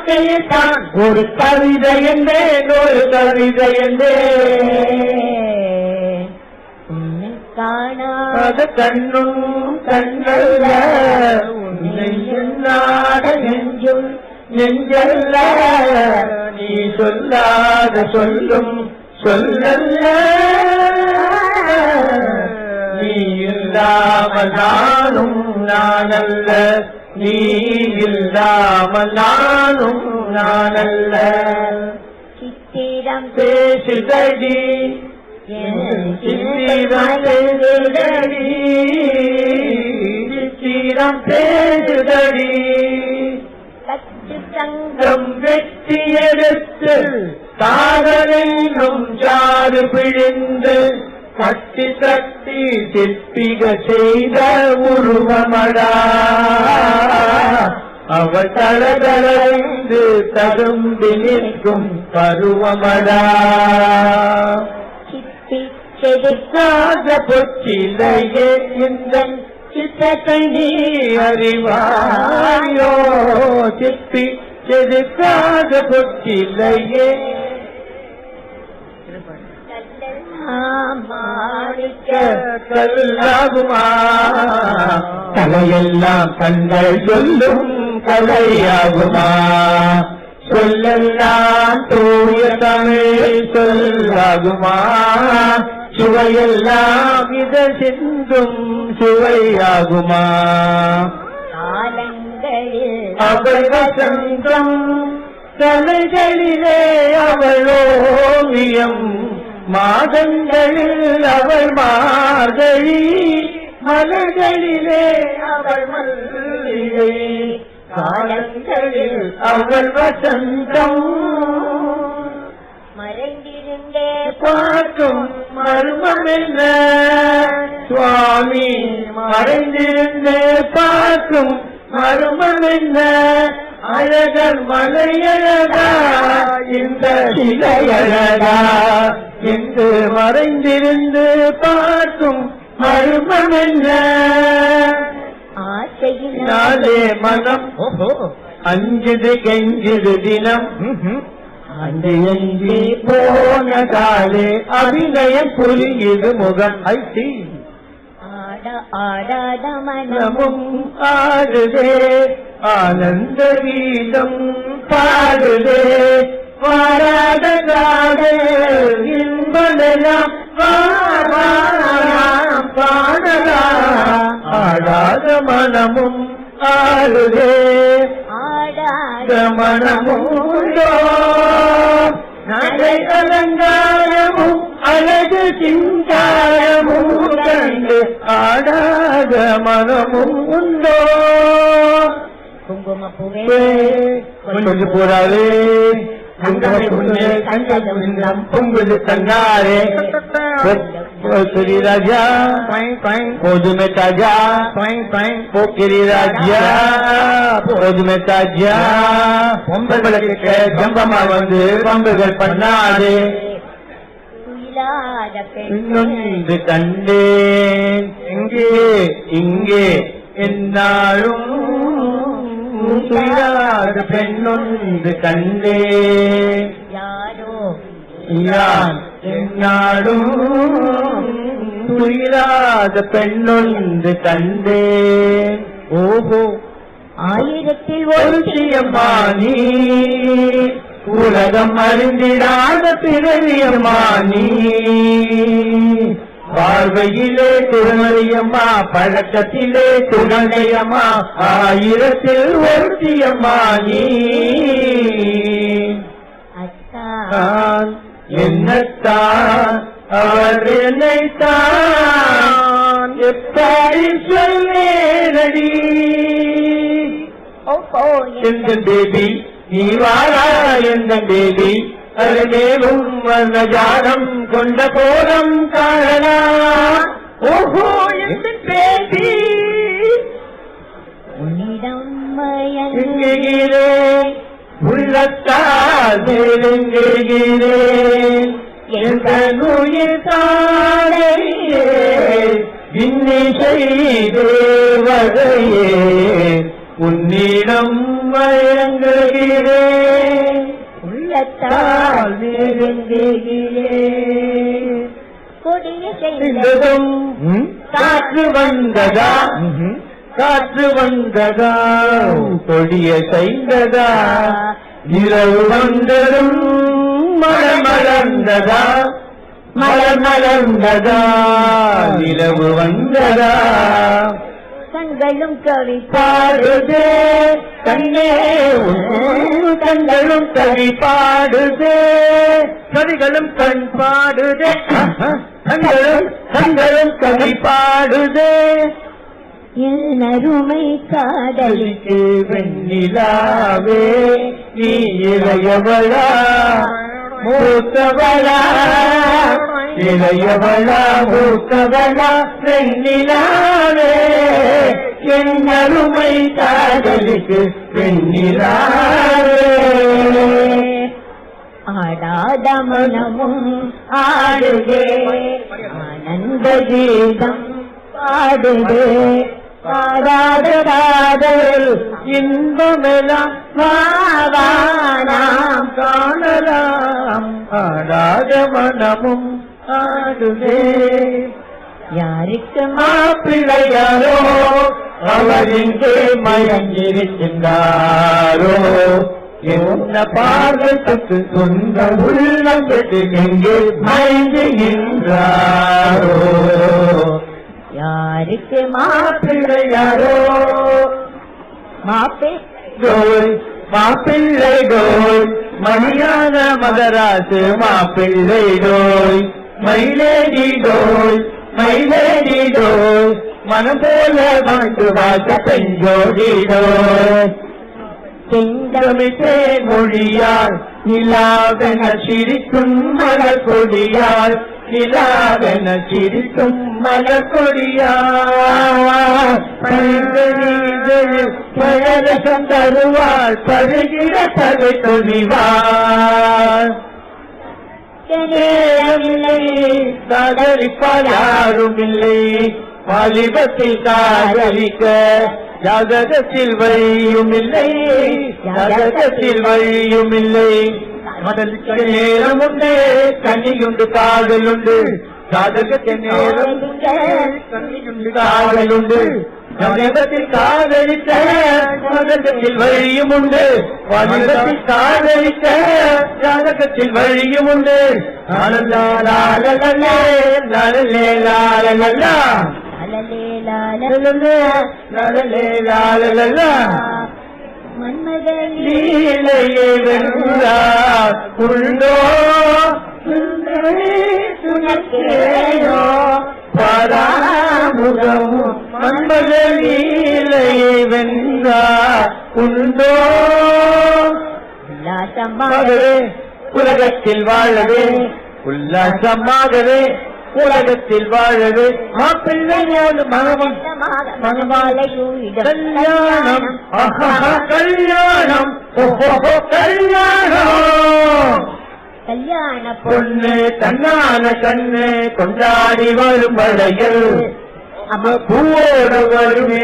வார்த்தையைத்தான் ஒரு கவிதை என்பேன், ஒரு கவிதை என்பேன். உன்னை காணாத கண்ணும் கண்ணல்ல, உன்னை எண்ணாத நெஞ்சும் நெஞ்சல்ல, நீ சொல்லாத சொல்லும் சொல்லல்ல, நீ இல்லாமல் நானும் நானல்ல, நீ இல்லாமல் நானும் நானல்ல. சித்திரம் பேசுதடி சித்திரம் பேசுதடி, சித்திரம் பேசுதடி, கட்டு சங்கம் தம் வெற்றி எடுத்து காதலும் சாறு பிழிந்து கட்டி தட்டி சிற்பிக செய்த உருவமடா, அவள் தளதளைந்து தரும்பி நிற்கும் பருவமடா. சிப்பி செதுக்க காத பொச்சிலையே இந்த சித்தத்தை நீ அறிவாயோ, சிப்பி செதுக்காத பொச்சிலையே மாணிக்க கல்லாகுமா, கலையெல்லாம் கண்கள் சொல்லும் கலையாகுமா, சொல்லெல்லாம் தூய தமிழ் சொல்லாகுமா, சுவையெல்லாம் இத சிந்தும் சுவையாகுமா. காலங்களில் அவள் வசந்தம் தலைகளிலே அவள் ஓவியம், மாதங்களில் அவள் மார்கழி, மலர்களிலே அவள் மல்லிகை, காலங்களில் அவள் வசந்தம். மறைந்திருந்தே பார்க்கும் மர்மம் என்ன சுவாமி, மறைந்திருந்தே பார்க்கும் மர்மம் என்ன, அழகர் மலையழகா இந்த சிலையழகா, என்று மறைந்திருந்து பார்க்கும் மர்மம் என்ன. ஆசையினாலே மனம் அஞ்சுது கெஞ்சுது தினம், அஞ்சு எஞ்சி போன காலே அபிநயம் புரியுது முகம். ஐசி ஆடாத மனமும் ஆடுதே, ஆனந்த கீதம் பாடுதே, வாராத காதல் இன்பமெல்லாம் வாராம் பாடலாம், ஆடாத மனமும் ஆடுதே, ஆடாத மனமுண்டோ, நகை அலங்காரமும் அழகு சிங்காரமும் கண்டு ஆடாத மனமும் உண்டோ. குங்குமப்பூவே கொஞ்சம் போறாரு பொங்குது தன்னாரே, ராஜா போது में ताजा पोखरी राजा போது में ताजा, பொம்பளுக்கு ஜம்பமா வந்து பம்புகள் பண்ணாதே, இன்னொன்று கண்டேன் இங்கே இங்கே என்னாலும் துயிலாத பெண்ணொன்று கண்டேன், யாரோ யான் என்னாலும் துயிலாத பெண்ணொன்று கண்டேன். ஓஹோ ஆயிரத்தில் ஒரு சியம்மானி, உலகம் அறிந்திடாத பிறவியம்மானி, பார்வையிலே திருமணியம்மா பழக்கத்திலே துணையம்மா, ஆயிரத்தில் ஒரு சியம்மானி. அத்தான் என்னத்தான் அவர் என்னைத்தான் எப்படி சொல்லேனடி. எந்த பேபி நீ வாரா, எந்த பேபி அருகேவும் வந்த ஜானம் கொண்ட போரம் காரணா. ஓஹோ எந்த பேபி உன்னிடம் எங்குகிறேன், உள்ளத்தால் நெருங்குகிறேன், எந்த நுயிர் தாழையே இன்னிசை தேவதையே, உன்னிடம் மயங்குகிறேன். உள்ளத்தால் நெருங்குகிறே கொடிய செய்ததும் காற்று வந்ததா காற்று வந்ததா கொடிய செய்ததா இரவு வந்ததும் மழை மலர்ந்ததா மழை மலர்ந்ததா இரவு வந்ததா கண்களும் கவி பாடுதே கண்ணே கண்களும் கவி பாடுதே கவிகளும் கண் பாடுதே கண்களும் கவி பாடுதே என் அருமை காதலிக்கு வெண்ணிலாவே நீ இளையவளா மூத்தவளா இளையவளா மூத்தவளா வெண்ணிலாவே என் அருமை காதலிக்கு வெண்ணிலாவே ஆடாத மனமும் ஆடுதே ஆனந்த கீதம் பாடுதே பாடாத காதல் இன்பமெல்லாம் நாம் காணலாம் ஆடாத மனமும் ஆடுதே யாருக்கு மாப்பிள்ளையாரோ அவர் இங்கே மயங்கியிருக்கின்றாரோ என்ன பார்வைக்கு சொந்த உள்ளத்துக்கு எங்கே மயங்குகின்றாரோ யாருக்கு மாப்பிள்ளையாரோ மாப்பே கோய் மாப்பிள்ளை கோய் மணியான மதராசு மாப்பிள்ளை கோய் மயிலேடி கோய் மயிலேடி கோய் மனம் போல வாழ்ந்து வாச பெஞ்சோடி கோய் செங்கமிட்டே மொழியால் நிலாவென சிரிக்கும் மலர் கொடியால் நிலாவென சிரிக்கும் மலர் கொடியால் பழரசம் தருவாள் பருகிற தகை துணிவாள் நேரமில்லை காதலிப்பால் யாரும் இல்லை வாலிபத்தில் காதலிக்க ஜாதகத்தில் வழியும் இல்லை ஜாதகத்தில் வழியும் இல்லை மதலுக்கு நேரம் உண்டு கண்ணியுண்டு காதலுண்டு ஜாதகத்தின் நேரம் கண்ணியுண்டு காதலுண்டு ஜாதகத்தில் காதலிக்க மதத்தில் வழியும் உண்டு வாலிபத்தில் காதலிக்க ஜாதகத்தில் வழியும் உண்டு லாலலே லாலலே லாலலா மன்மதலீலையை வென்றார் உள்ளோ சுனக்கேனோ பராமுகம் மன்மதலீலையை வென்றார் உள்ளோ உல்லாசமாகவே உலகத்தில் வாழவே உல்லாசமாகவே உலகத்தில் வாழவே மாப்பிள்ளையோடு மனமும் கல்யாணம் கல்யாணம் கல்யாணம் கல்யாண பொண்ணு தன்னான கண்ணு கொண்டாடி வரும் வளையல் பூவோடு வருமே